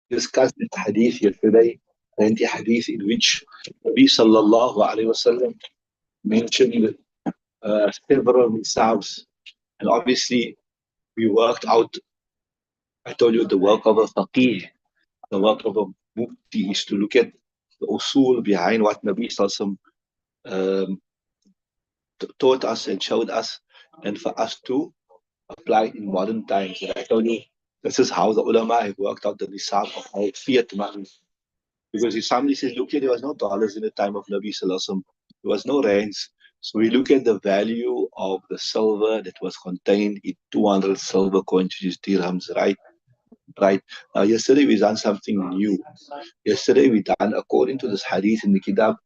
discussed this hadith yesterday, and the hadith in which Nabi sallallahu alayhi wasallam mentioned several nisabs. And obviously, we worked out, I told you, the work of a faqih, the work of a mufti is to look at the usul behind what Nabi sallallahu um, taught us and showed us, and for us to apply in modern times. And I told you, this is how the ulama have worked out the nisab of our fiat money. Because if somebody says, look here, there was no dollars in the time of Nabi Sallallahu Alaihi Wasallam, there was no rands. So we look at the value of the silver that was contained in 200 silver coins, which is dirhams, right? Right. Now, yesterday we done something new. Yesterday we done, according to this hadith in the kitab,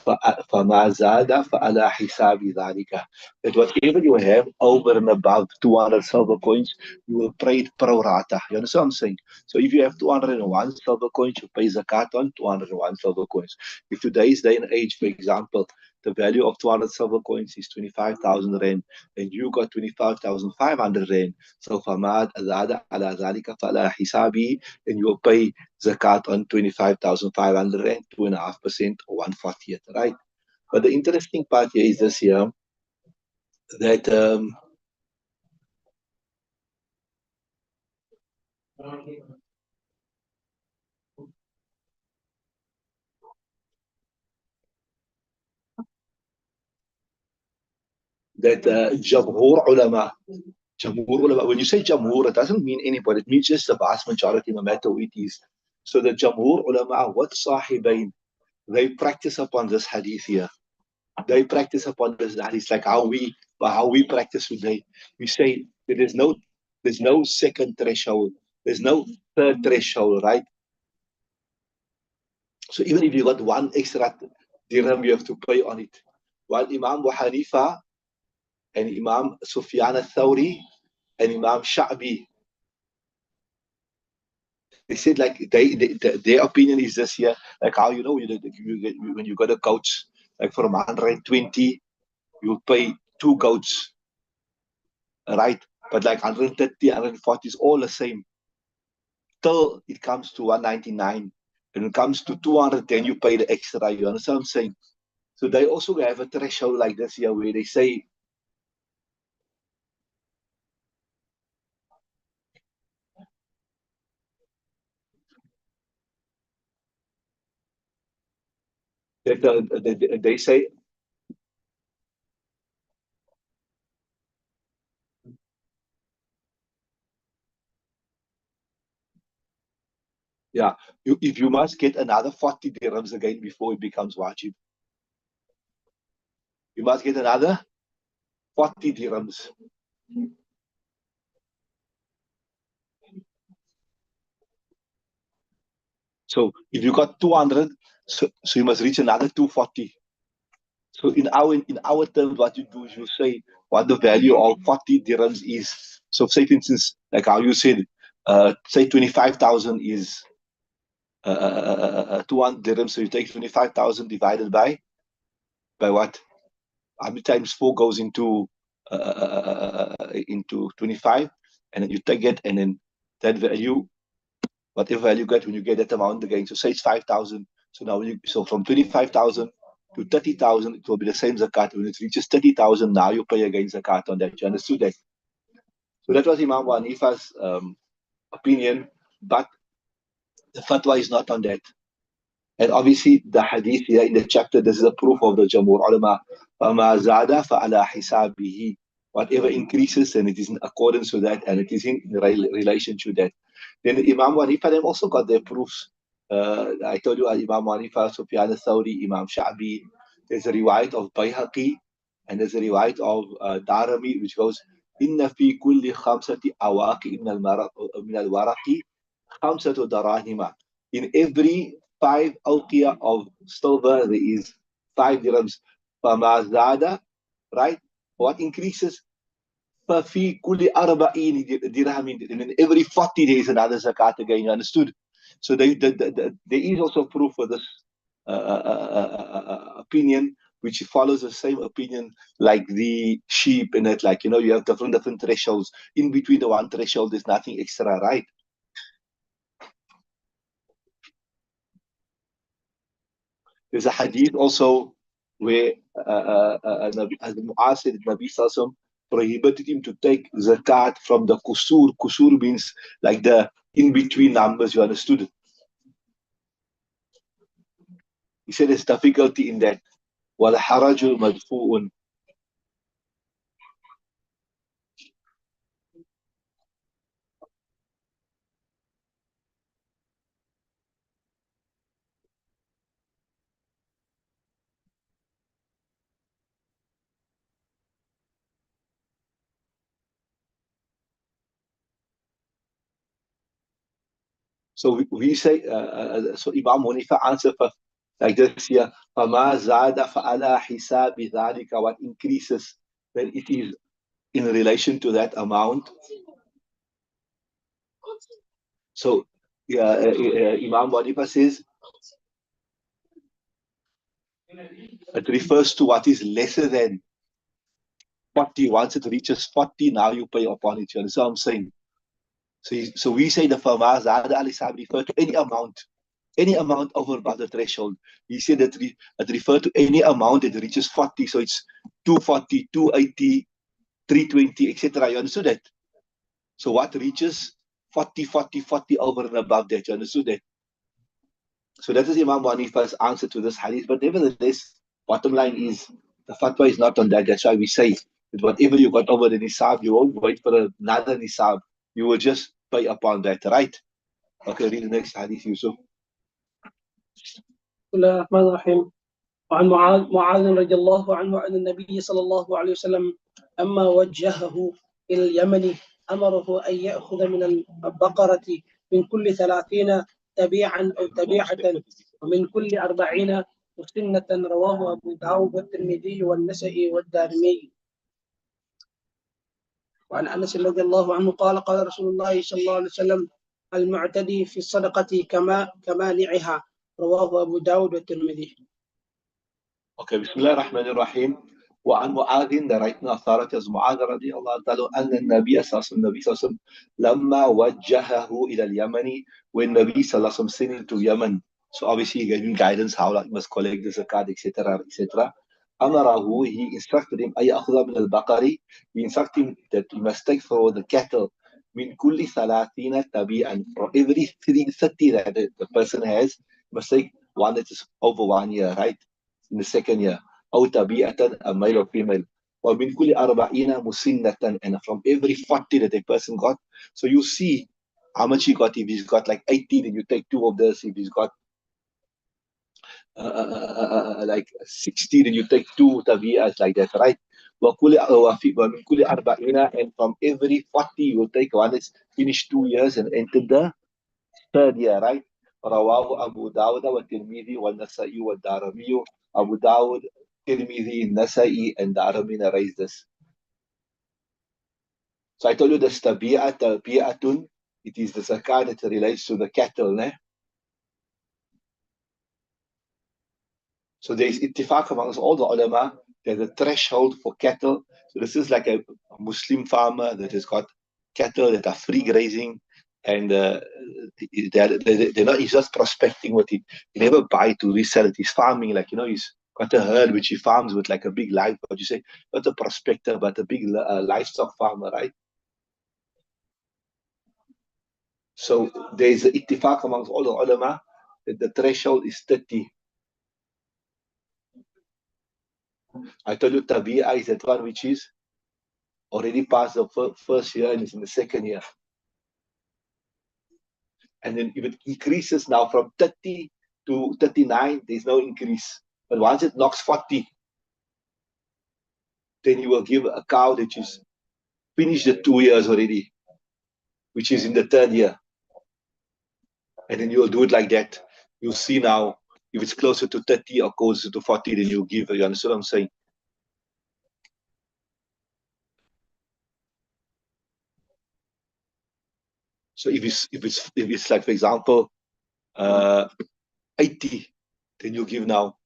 فَمَا زَادَ فَعَلَى حِسَابِ ذَلِكَ, that whatever you have over and above 200 silver coins, you will pay it pro rata. You understand what I'm saying? So if you have 201 silver coins, you pay zakat on 201 silver coins. If today's day and age, for example, the value of 200 silver coins is 25,000 rand, and you got 25,500 rand. So فَمَا زَادَ عَلَى ذَلِكَ فَعَلَى حِسَابِهِ, and you will pay zakat on 25,500 rand, 2.5% or 1/40th, right? But the interesting part here is this here, that Jamhur ulama, when you say Jamhur, it doesn't mean anybody, it means just the vast majority, no matter who it is. So the Jamhur ulama, what sahibain, they practice upon this hadith here. They practice upon this hadith like how we practice today. We say that there's no second threshold, there's no third threshold, right? So even if you got one extra dirham, you have to pay on it. While Imam Abu Hanifa and Imam Sufyan al-Thawri and Imam Sha'bi, they said like their opinion is this here, like how when you got a goats, like from 120, you pay two goats, right? But like 130, 140 is all the same. Till it comes to 199. And it comes to 200, then you pay the extra. You understand what I'm saying? So they also have a threshold like this here where they say that they say, yeah, if you must get another 40 dirhams again before it becomes wajib. You must get another 40 dirhams. So if you got 200, so you must reach another 240. So in our terms, what you do is you say what the value of 40 dirhams is. So say for instance, like how you said, say 25,000 is 200 dirhams. So you take 25,000 divided by what? How many times 4 goes into 25, and then you take it, and then that value, whatever value you get when you get that amount again. So say it's 5,000. So now so from 25,000 to 30,000, it will be the same zakat. When it reaches 30,000, now you pay again zakat on that. You understood that? So that was Imam Hanifa's opinion, but the fatwa is not on that. And obviously, the hadith here in the chapter, this is a proof of the Jamhur ulama. فَمَا زَادَ فَعَلَى حِسَابِهِ. Whatever increases, and it is in accordance with that, and it is in relation to that. Then Imam Hanifa, them also got their proofs. I told you, Imam Hanifa, Sufyan al-Thawri, Imam Sha'bi. There's a riwayat of Bayhaqi, and there's a riwayat of Darami, which goes, إِنَّ فِي كُلِّ خَمْسَةِ أَوَاقِ مِنَ الْوَرَقِ خَمْسَةُ دَرَاهِمَ. In every 5 of silver, there is 5 dirhams. فَمَا زَادَ, right? What increases? فَفِي كُلِّ أَرْبَعِينِ دِرْهَمٍ. And in every 40 days, another zakat again. You understood? So there is also proof for this opinion, which follows the same opinion like the sheep in it. Like, you have different thresholds. In between the one threshold, there's nothing extra, right? There's a hadith also where Mu'az said Nabi Sallallahu prohibited him to take zakat from the kusur. Kusur means like the in-between numbers, you understood? He said there's difficulty in that. وَالْحَرَجُ مَدْفُوءٌ. So we say, so Imam Hanifa answered for, like this here, فَمَا زَادَ فَعَلَى حِسَابِ ذَلِكَ. What increases, then it is in relation to that amount. So Imam Hanifa says, it refers to what is lesser than 40. Once it reaches 40, now you pay upon it. You understand what I'm saying? So we say the فَمَا زَادَ عَلَى حِسَابِ refer to any amount over above the threshold. He said that it refer to any amount that reaches 40. So it's 240, 280, 320, etc. You understood that? So what reaches 40, 40, 40 over and above that? You understood that? So that is Imam Hanifa's answer to this hadith. But nevertheless, bottom line is the fatwa is not on that. That's why we say that whatever you got over the nisab, you won't wait for another nisab. You will just pay upon that, right? Okay, read the next hadith, Yusuf. بسم الله الرحمن الرحيم. وعن معاذ رضي الله عنه أن النبي صلى الله عليه وسلم أما وجهه إلى اليمن أمره أن يأخذ من البقرة من كل 30 تبيعا أو تبيعة ومن كل 40 مسنة. رواه أبو داود والترمذي والنسائي والدارمي. وعن أنس رضي الله عنه قال قال رسول الله صلى الله عليه وسلم المعتدي في الصدقة كمانعها. رواه أبو داود والترمذي. Okay, Bismillah ar-Rahman ar-Rahim. وعن معاذ, the right authority as Mu'adh radiallahu ta'ala, أن النبي صلى الله عليه وسلم لما وجهه إلى اليمن, when Nabi sallallahu alaihi wasallam sent him to Yemen. So obviously he gave him guidance how he must collect the zakat, etc., etc. أمره, he instructed him أي أخذ من البقر, he instructed him that he must take for the cattle من كل 30 تبيعا, for every 30 that the person has, he must take one that is over 1 year, right? In the second year, أو تبيعة, a male or female. ومن كل 40 مسنة, and from every 40 that a person got. So you see how much he got. If he's got like 80, then you take 2 of this. If he's got like 60, then you take 2 tabi'as, like that, right? ومن كل 40, and from every 40 you will take one that's finished 2 years and entered the third year, right? رواه أبو داود والترمذي والنسائي والدارمي. Abu Dawud, Tirmidhi, Nasai, and Darami narrates this. So I told you the tabi'atun, it is the zakat that relates to the cattle, ne? So there is ittifaq amongst all the ulama. There's a threshold for cattle. So this is like a Muslim farmer that has got cattle that are free grazing, and they're not, he's just prospecting with it. He never buy to resell it. He's farming, like, he's got a herd which he farms with, like a big life, what you say, not a prospector, but a big livestock farmer, right? So there's an ittifaq amongst all the ulama that the threshold is 30. I told you tabi'a is that one which is already past the first year and is in the second year. And then if it increases now from 30 to 39, there's no increase. But once it knocks 40, then you will give a cow that is finished the 2 years already, which is in the third year. And then you will do it like that. You'll see now, if it's closer to 30 or closer to 40, then you'll give. You understand what I'm saying? So if it's like, for example, 80, then you give now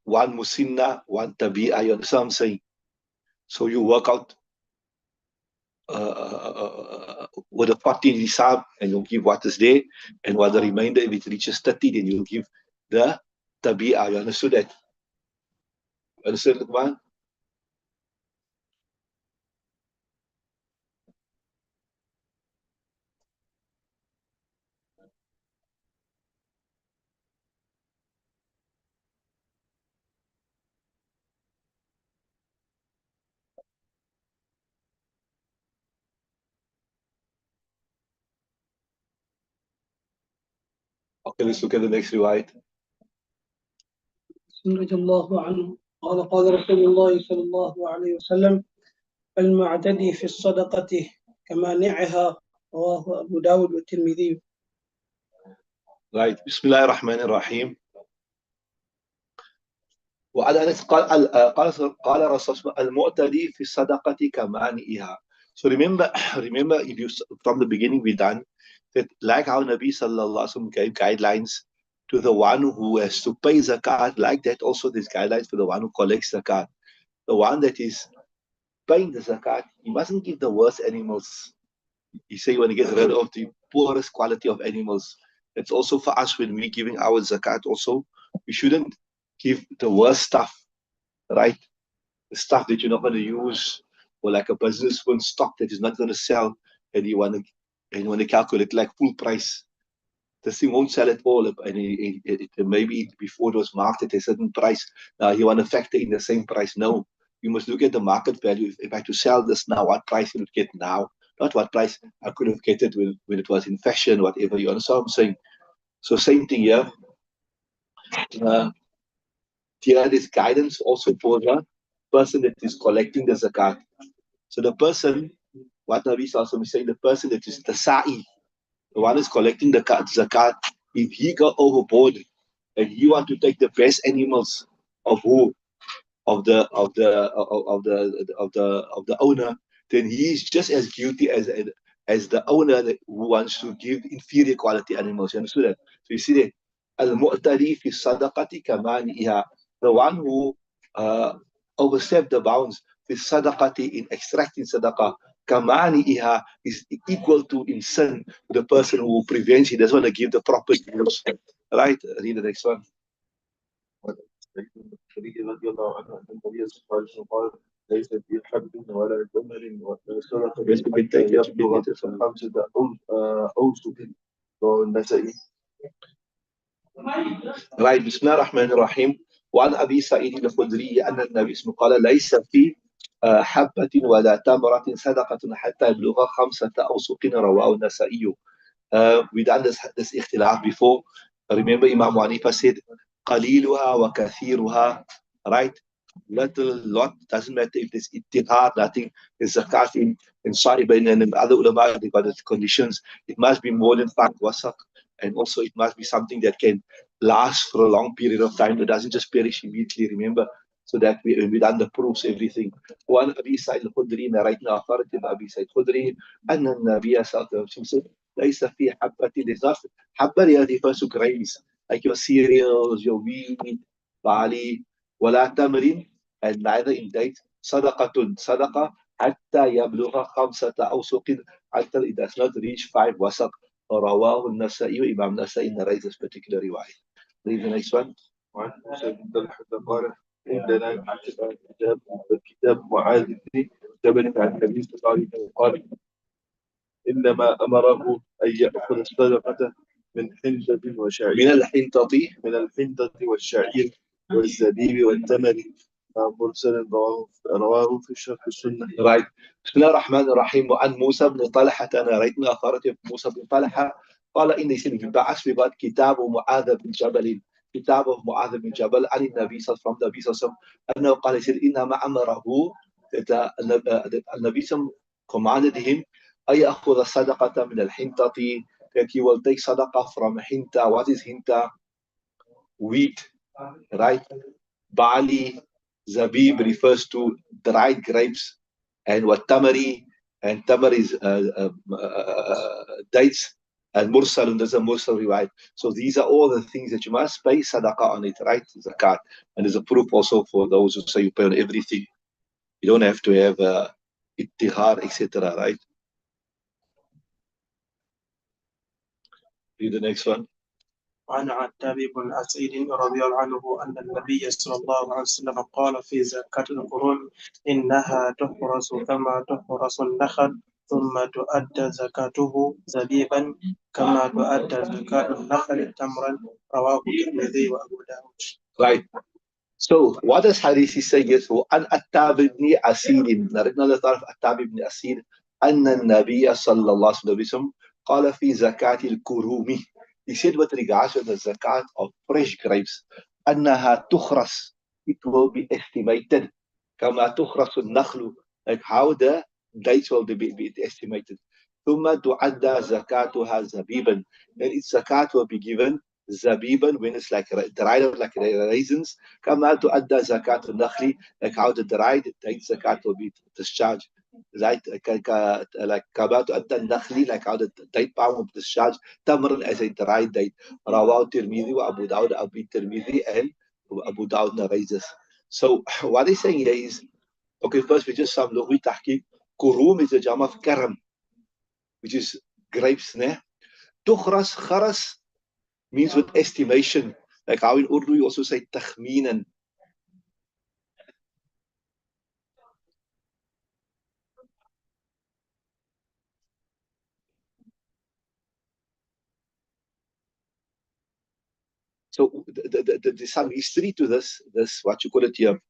1 musinna, 1 tabi'a. You understand what I'm saying? So you work out with the 40 nisab, and you'll give what is there, and what the remainder, if it reaches 30, then you'll give the tabi'ah. You understood that? Understood, Luqman? Okay, let's look at the next riwayat. رضي الله عنه قال قال رسول الله صلى الله عليه وسلم المعتدي في الصدقة كمانعها رواه أبو داود والترمذي. Right. Bismillah ar-Rahman ar-Rahim. وعلى أنس قال رسول المعتدي في الصدقة كمانئها. So remember if you from the beginning we done that like how Nabi sallallahu alaihi wasallam gave guidelines to the one who has to pay zakat, like that also there's guidelines for the one who collects zakat. The one that is paying the zakat, he mustn't give the worst animals. He say you want to get rid of the poorest quality of animals. It's also for us when we're giving our zakat also, we shouldn't give the worst stuff, right? The stuff that you're not going to use, or like a businessman stock that is not going to sell, and you want to calculate like full price. This thing won't sell at all, and maybe before it was marked at a certain price. Now you want to factor in the same price. No, you must look at the market value. If I had to sell this now, what price will it get now? Not what price I could have get it when it was in fashion, whatever. You understand what I'm saying? So same thing here. Here is guidance also for the person that is collecting the zakat. So the person, what Nabi Sallallahu is saying, the person that is the sa'i, the one is collecting the zakat, if he got overboard and you want to take the best animals of who, of the owner, then he is just as guilty as the owner who wants to give inferior quality animals. You understand that? So you see that al-mu'tadi fi sadaqati kamaniha, the one who overstepped the bounds fi sadaqati in extracting sadaqah, kamaniha is equal to in sin the person who prevents, he doesn't want to give the proper use. Right? Read the next one. رضي الله عنه أن النبي صلى الله عليه وسلم قال ليس في حب ولا جمل ولا صدقة حتى يبلغ خمسة أوسق رواه النسائي. Right. Bismillah ar-Rahman ar-Rahim. وعن أبي سعيد الخدري أن النبي صلى الله عليه وسلم قال ليس في حبة ولا تمرة صدقة حتى يبلغ خمسة أوسق رواه النسائي. We done this اختلاف before. Remember Imam Hanifa said قليلها وكثيرها, right? Little, lot, doesn't matter if there's ittihad, nothing. There's zakat in Saudi and other ulama, they got the conditions. It must be more than 5 wasaq, and also it must be something that can last for a long period of time. It doesn't just perish immediately, remember? So that we done the proofs, everything. One Abi Sa'id al-Khudri, narrating authority of Abi Sa'id al-Khudri, and then Nabi sallallahu alayhi wa sallam said, ليس في حبة, there's not, حبة refers to grains, like your cereals, your wheat, barley, ولا تمر, and neither in dates, صدقة, صدقة, حتى يبلغ خمسة أوسق, until it does not reach 5 wasaq. رواه النسائي, Imam Nasai narrates this particular riwayah. Read the next one. وعن موسى بن طلحة قال عندنا كتاب معاذ بن جبل عن النبي صلى الله عليه وسلم قال إنما أمره أن يأخذ الصدقة من حنطة وشعير من الحنطة والشعير والزبيب والتمر مرسل رواه في شرح السنة. Right. بسم الله الرحمن الرحيم. وعن موسى بن طلحة, narrating authority of موسى بن طلحة, قال إن يسلم بعث في بعض كتاب معاذ بن جبل, كتاب of معاذ بن جبل عن النبي صلى الله عليه وسلم, النبي صلى الله عليه وسلم أنه قال يسير إنما أمره, النبي صلى الله عليه وسلم commanded him أن يأخذ الصدقة من الحنطة, that he will take sadaqah from hinta. What is hinta? Wheat, right? Barley, zabib refers to dried grapes, and what tamari, and tamar is dates, and mursal, and there's a mursal riwayat. So these are all the things that you must pay sadaqah on it, right? Zakat. And there's a proof also for those who say you pay on everything. You don't have to have ittihar, etc., right? Read the next one. وعن عتاب بن أسيد رضي الله عنه أن النبي صلى الله عليه وسلم قال في زكاة القرون إنها تحرس كما تحرس النخل ثم تؤدى زكاته زبيبا كما تؤدى زكاة النخل تمرا رواه الترمذي وأبو داود. Right. So what does Harisi say is وعن عتاب بن أسيد نردنا تعرف عتاب بن أسيد أن النبي صلى الله عليه وسلم قال في زكاة الكرومي. He said with regards to the zakat of fresh grapes أنها تخرس, it will be estimated كما تخرس النخل, like how the dates will be estimated. ثم تعدى زكاتها زبيبا, then its zakat will be given zabiban when it's like dried out like raisins. كما تؤدى زكاة النخل, like how the dried date zakat will be discharged. Right, like كما تؤدى النخل, like how the date palm will be discharged. تمر as a dried date. رواه الترمذي وأبو داود, Abu Tirmidhi and Abu Dawud narrates. So what he's saying here is, okay, first we just some lugwi tahqiq. Kurum is a jam of karam, which is grapes, ne? Tukhras, kharas means with estimation. Like how in Urdu you also say takhmeenan. So there's some history to this, what you call it here.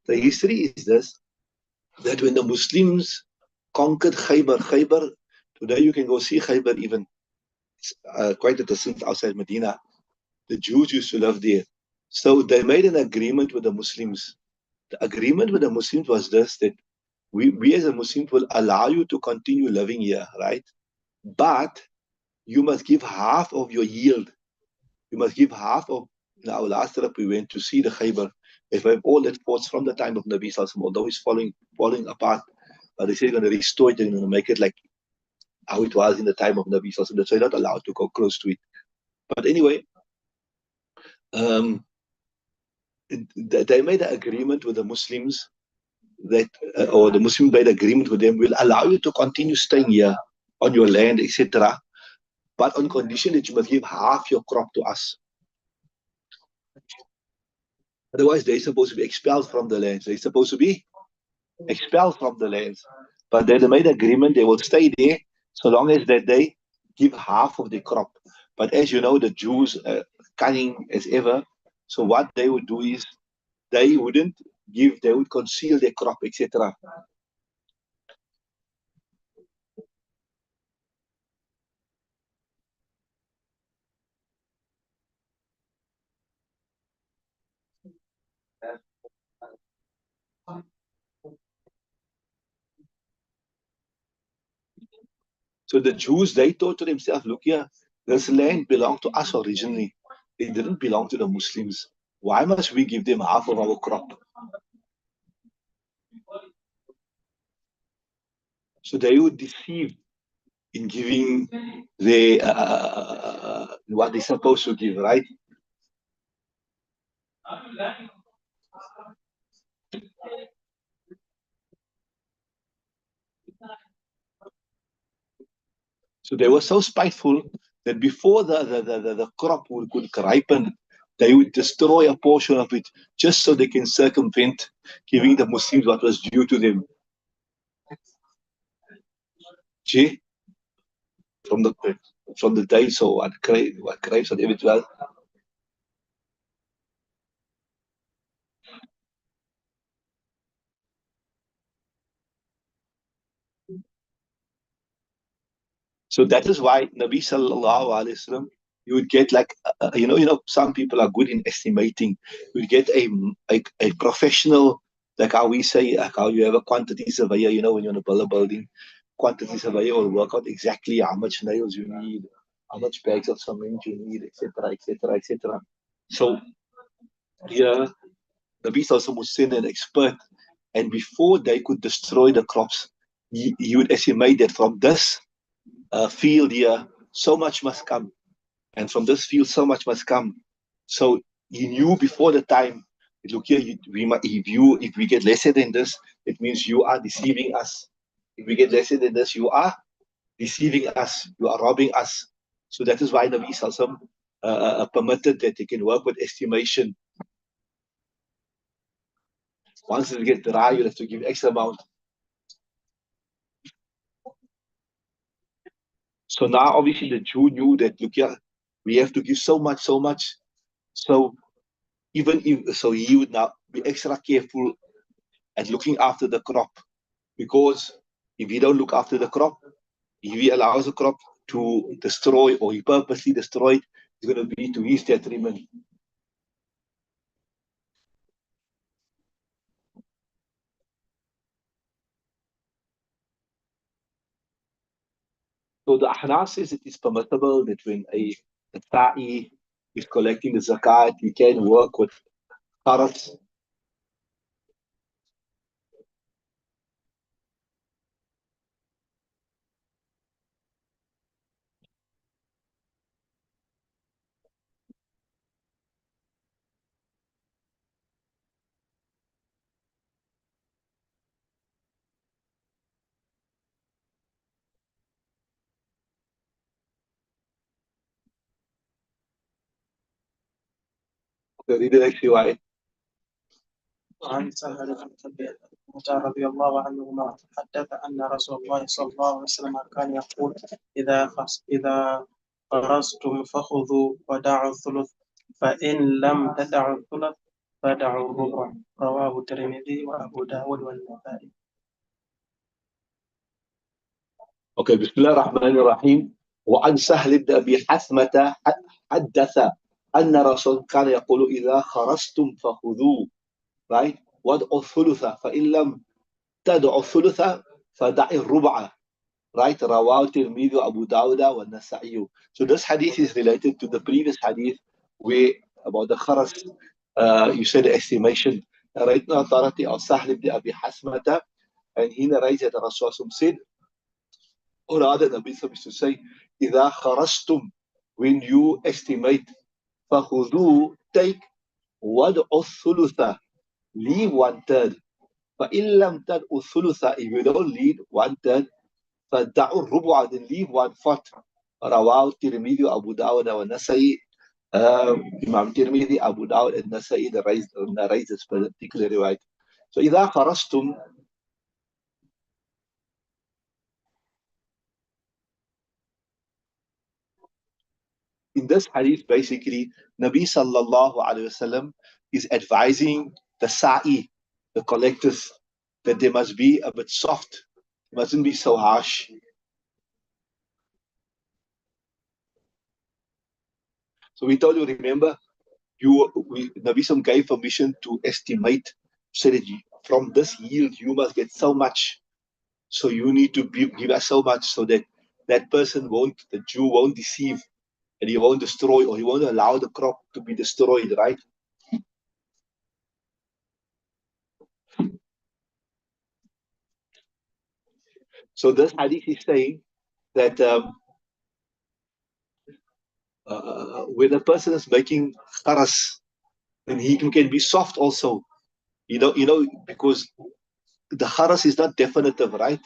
The history is this, that when the Muslims conquered Khaybar, today you can go see Khaybar even, quite a distance outside Medina. The Jews used to live there. So they made an agreement with the Muslims. The agreement with the Muslims was this, that we as a Muslims will allow you to continue living here, right? But you must give half of your yield. You must give half of, in our last trip we went to see the Khaybar. If we have all that forts from the time of Nabi Sallallahu, although it's falling apart, they say they're going to restore it and going to make it like how it was in the time of Nabi Sallallahu. So you're not allowed to go close to it. But anyway, they made an agreement with the Muslims that, or the Muslims made an agreement with them, will allow you to continue staying here on your land, etc. But on condition that you must give half your crop to us. Otherwise, they're supposed to be expelled from the lands. They're supposed to be expelled from the lands. But they made an agreement they will stay there so long as that they give half of the crop. But as you know, the Jews, cunning as ever, so what they would do is they wouldn't give, they would conceal their crop, etc. So the Jews, they thought to themselves, look here, this land belonged to us originally. It didn't belong to the Muslims. Why must we give them half of our crop? So they would deceive in giving what they're supposed to give, right? So they were so spiteful that before the crop could ripen, they would destroy a portion of it just so they can circumvent giving the Muslims what was due to them. See? From the days of what grapes and everything. So that is why Nabi Sallallahu Alaihi Wasallam, you would get like, some people are good in estimating. You would get a professional, like how we say, like how you have a quantity surveyor, when you're in a building, quantity surveyor will work out exactly how much nails you need, how much bags of cement you need, etc., etc., etc. So here, Nabi Sallallahu would send an expert, and before they could destroy the crops, he would estimate that from this field here, so much must come. And from this field, so much must come. So he knew before the time, look here, if we get lesser than this, it means you are deceiving us. If we get lesser than this, you are deceiving us. You are robbing us. So that is why Nabi Sallallahu permitted that they can work with estimation. Once it gets dry, you'll have to give X amount. So now, obviously, the Jew knew that, look here, we have to give so much, so much. So even if, so he would now be extra careful at looking after the crop, because if he don't look after the crop, if he allows the crop to destroy, or he purposely destroy it, it's going to be to his detriment. So the Ahnaf says it is permissible that when a ta'i is collecting the zakat, he can work with carrots. Read it actually why. وعن سهل بن رضي الله عنهما حدث أن رسول الله صلى الله عليه وسلم كان يقول إذا قرصتم فخذوا ودعوا الثلث فإن لم تدعوا الثلث فدعوا الربع رواه الترمذي وأبو داود والنسائي. Okay, بسم الله الرحمن الرحيم. وعن سهل بن أبي حثمة حدث أن رسول كان يقول إذا خرجتم فخذوا، right? وادعوا الثلث فإن لم تدعوا الثلث فدع الربع، right? رواه الترمذي وأبو داود والنسائي. So this hadith is related to the previous hadith where about the kharas, you said the estimation. Narrated authority of Sahl ibn Abi Hasmata, and he narrates that Rasulullah said, or rather the Nabi used to say, إذا خرجتم, when you estimate, فخذوا, take, وادعوا الثلث, leave 1/3. فإن لم تدعوا الثلث, if you don't leave 1/3, فدعوا الربع, then leave 1/4. رواه الترمذي وأبو داود والنسائي. Imam Tirmidhi, Abu Dawud, and Nasa'i narrate this particular riwayat. So إذا خرجتم, in this hadith, basically, Nabi sallallahu alayhi wasallam is advising the sa'i, the collectors, that they must be a bit soft, mustn't be so harsh. So we told you, remember, Nabi Sam gave permission to estimate, said that from this yield you must get so much. So you need to give us so much so that that person won't, the Jew won't deceive, and he won't destroy, or he won't allow the crop to be destroyed, right? So this hadith is saying that when a person is making kharas, then he can be soft also. Because the kharas is not definitive, right?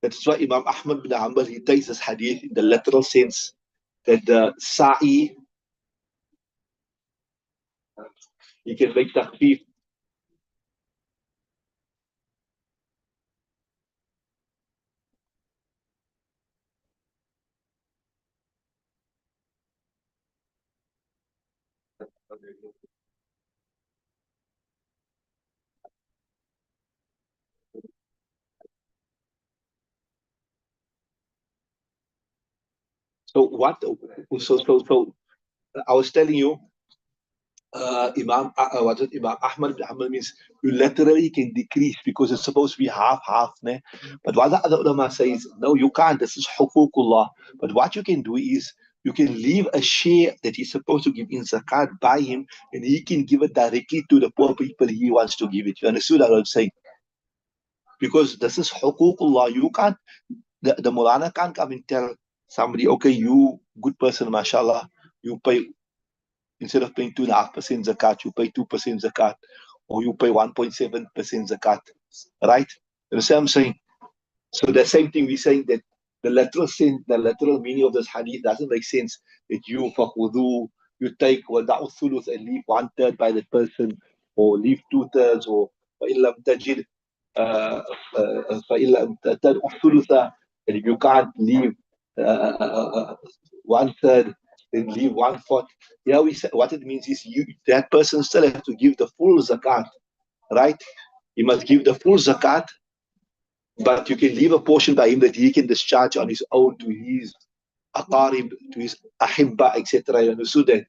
That's why Imam Ahmad bin Hanbal, he takes this hadith in the literal sense that the sa'i, he can make takhfif. So I was telling you, Imam Ahmad bin Hanbal means you literally can decrease because it's supposed to be half, ne? But what the other ulama says, no, you can't. This is huququllah. But what you can do is you can leave a share that he's supposed to give in zakat by him, and he can give it directly to the poor people he wants to give it. You understood what I'm saying? Because this is huququllah. You can't, the mulana can't come and tell somebody, okay, you good person, mashallah, you pay, instead of paying 2.5% zakat, you pay 2% zakat, or you pay 1.7% zakat, right? You understand what I'm saying? So the same thing we're saying, that the literal sense, the literal meaning of this hadith doesn't make sense. That you فَخُذُوا, you take وَدَعُوا الثُّلُث and leave 1/3 by the person, or leave 2/3, or فَإِن لَمْ تَجِدْ فَإِن لَمْ تَدْعُوا الثُّلُث, and if you can't leave 1/3, then leave 1/4. Yeah, we say, what it means is that person still has to give the full zakat, right? He must give the full zakat, but you can leave a portion by him that he can discharge on his own to his aqarib, to his ahibba, etc. You understood that?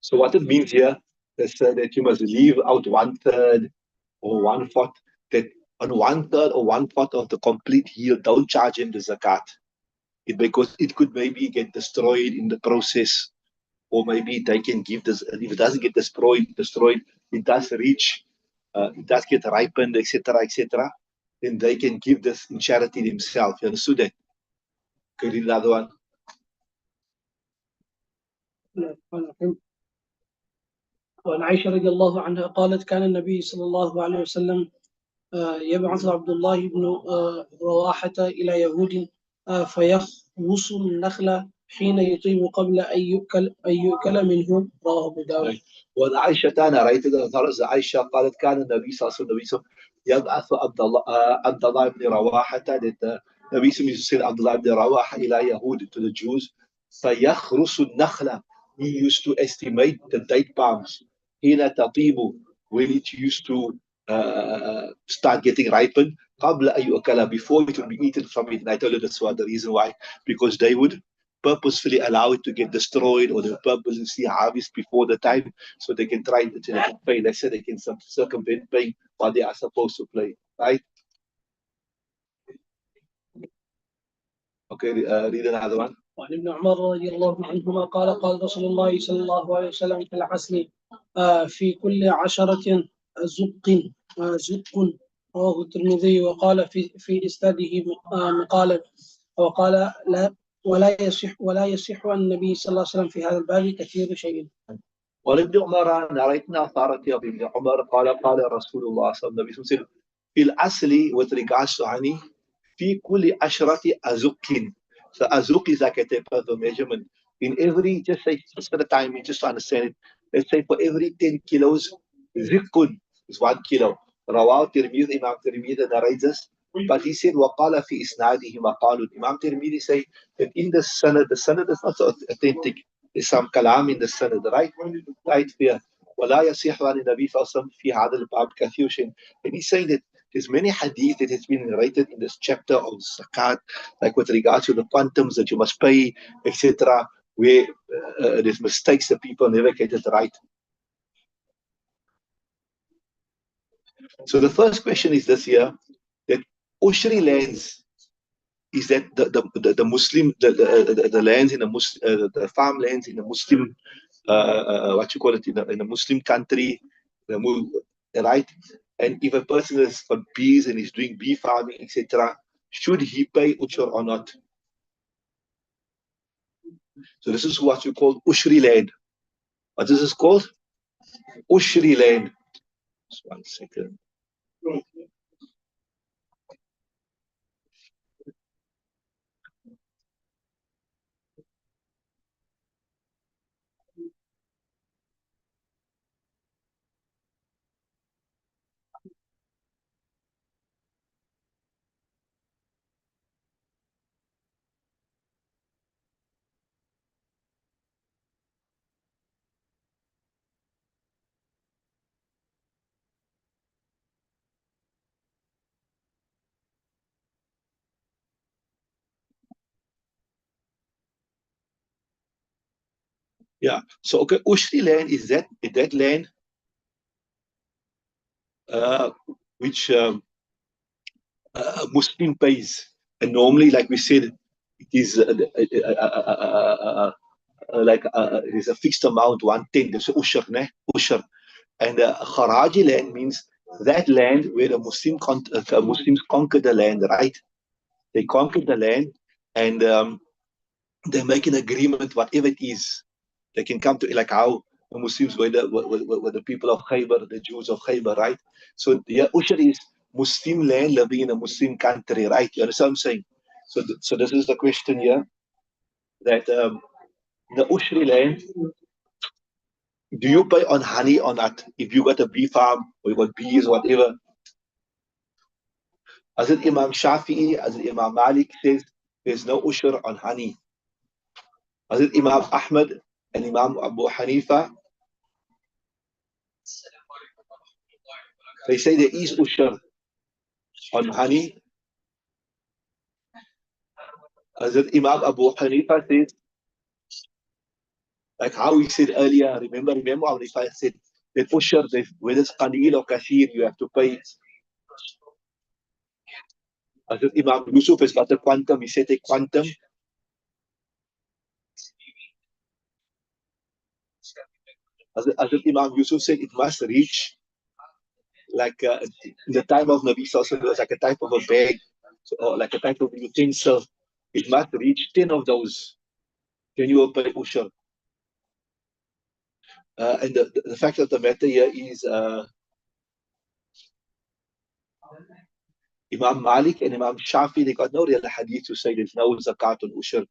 So what it means here is that you must leave out 1/3 or 1/4. That on 1/3 or 1/4 of the complete yield, don't charge him the zakat. Because it could maybe get destroyed in the process, or maybe they can give this. If it doesn't get destroyed, it does reach, it does get ripened, etc., etc. Then they can give this in charity themselves. You understood that? Can you read another one? وعن عائشة رضي الله عنها قالت كان النبي صلى الله عليه وسلم يبعث عبد الله بن رواحة إلى يهود فيخوص النخل حين يطيب قبل أن يؤكل منه. رواه أبو داود. وعن عائشة أنا رأيت عائشة قالت كان النبي صلى الله عليه وسلم يبعث عبد الله بن رواحة, that النبي صلى الله عليه وسلم عبد الله بن رواحة إلى يهود, to the Jews. فيخرس النخل, he used to estimate the date palms حين تطيب, when it used to start getting ripened, قبل أن يؤكل, before it would be eaten from it. And I told you that's what the reason why, because they would purposefully allow it to get destroyed, or they purposely harvest before the time, so they can try to pay. They say they can circumvent paying what they are supposed to pay, right? Okay, read another one. وعن ابن عمر رضي الله عنهما قال قال رسول الله صلى الله عليه وسلم في العسل في كل 10 زق. رواه الترمذي وقال في إسناده مقالا، وقال لا ولا يصح عن النبي صلى الله عليه وسلم في هذا الباب كثير شيء. ولابن عمر narrating authority of Ibn Umar قال رسول الله صلى الله عليه وسلم في العسل, with regards to honey, في كل 10 أزق. So azuk is like a type of a measurement. In every, just say, just for the time, just to understand it, let's say for every 10 kilos, zikun is 1 kilo. Rawah Tirmidhi, Imam Tirmidhi narrates this. But he said, وَقَالَ فِي إِسْنَادِهِ مَقَالٌ. Imam Tirmidhi say that in the sanad is not so authentic. There's some kalam in the sanad, right? Right here. وَلَا يَصِيحُ عَنِ النَّبِي صلى الله عليه وسلم في هذا الباب كثير شيء. And he's saying that there's many hadith that has been narrated in this chapter of zakat, like with regards to the quantums that you must pay, etc., where there's mistakes that people never get it right. So the first question is this here, that Ushri lands, is that the Muslim, the lands in the Muslim, the farmlands in the Muslim, what you call it, in a Muslim country, right? And if a person has got bees and is doing bee farming, etc., should he pay ushur or not? So this is what you call ushri land. What is this called? Ushri land. Just 1 second. Yeah. So okay, Ushri land is that land which Muslim pays. And normally, like we said, it is it is a fixed amount, 1/10. There's ushur, ne? Ushur. And Kharaji land means that land where the Muslims conquered the land, right? They conquered the land, and they make an agreement, whatever it is. They can come to, like how the Muslims were the people of Khaybar, the Jews of Khaybar, right? So yeah, Ushur is Muslim land living in a Muslim country, right? You understand what I'm saying? So this is the question here, that the Ushri land, do you pay on honey or not? If you got a bee farm or you got bees or whatever. As it Imam Shafi'i, as it Imam Malik says, there's no ushur on honey. As it Imam Ahmad and Imam Abu Hanifa, they say there is ushur on honey. As it Imam Abu Hanifa says, like how he said earlier, remember Abu Hanifa said that ushur, whether it's qaleel or kathir, you have to pay. As it Imam Yusuf has got a quantum, he said a quantum. As it Imam Yusuf said, it must reach, like in the time of Nabi Sallallahu, it was like a type of a bag, or like a type of utensil. It must reach 10 of those. Then you will pay ushur. And the fact of the matter here is Imam Malik and Imam Shafi, they got no real hadith to say there's no zakat on ushur.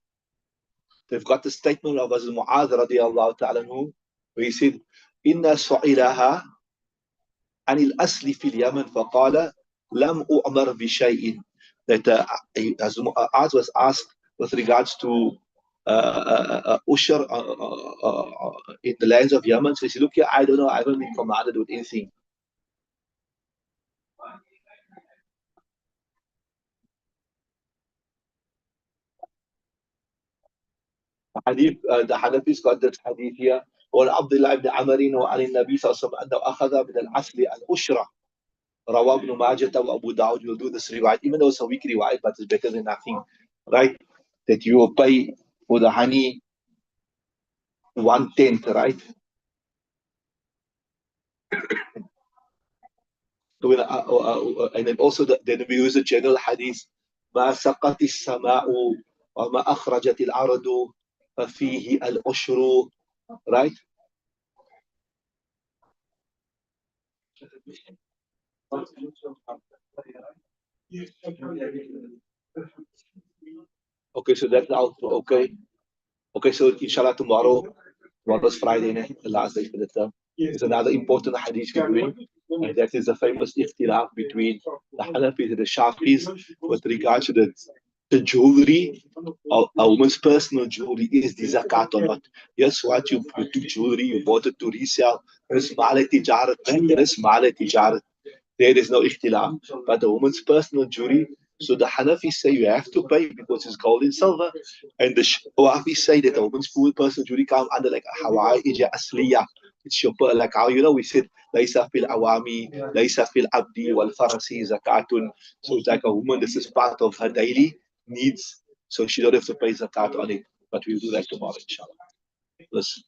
They've got the statement of Hazrat Mu'adh radiallahu ta'ala anhu, where he said, Inna su'ilaha anil asli fil Yaman faqala lam u'mar bi shay'in. That as Mu'adh was asked with regards to ushur in the lands of Yemen. So he said, look here, I don't know, I haven't been commanded with anything. Hadith, the Hanafis got this hadith here. وعبد الله بن عمر وعن النبي صلى الله عليه وسلم أنه أخذ من العسل الأشرة. رواه ابن ماجه وأبو داود. You'll do this riwayat, even though it's a weak riwayat, but it's better than nothing, right? That you will pay for the honey 1/10, right? And then also then we use the general hadith, ما سقط السماء وما أخرجت الأرض ففيه العشر, right? Okay, so that's out. Okay. Okay, so inshallah tomorrow's Friday, the last day for the term. There's another important hadith we're doing, and that is the famous ikhtilaf between the Hanafis and the Shafis with regards to the jewelry, a woman's personal jewelry, is the zakat or not. Yes, what you took jewelry, you bought it to resell. It's mala tijarat, it's mala tijarat. There is no ikhtilaf. But the woman's personal jewelry, so the Hanafis say you have to pay because it's gold and silver. And the Shawafis say that a woman's personal jewelry comes under like a Hawaii asliya. It's your, like how, we said, Laysa fil awami, Laysa fil abdi wal farasi zakatun. So it's like a woman, this is part of her daily needs. So she don't have to pay zakat on it. But we'll do that tomorrow, inshallah. Listen.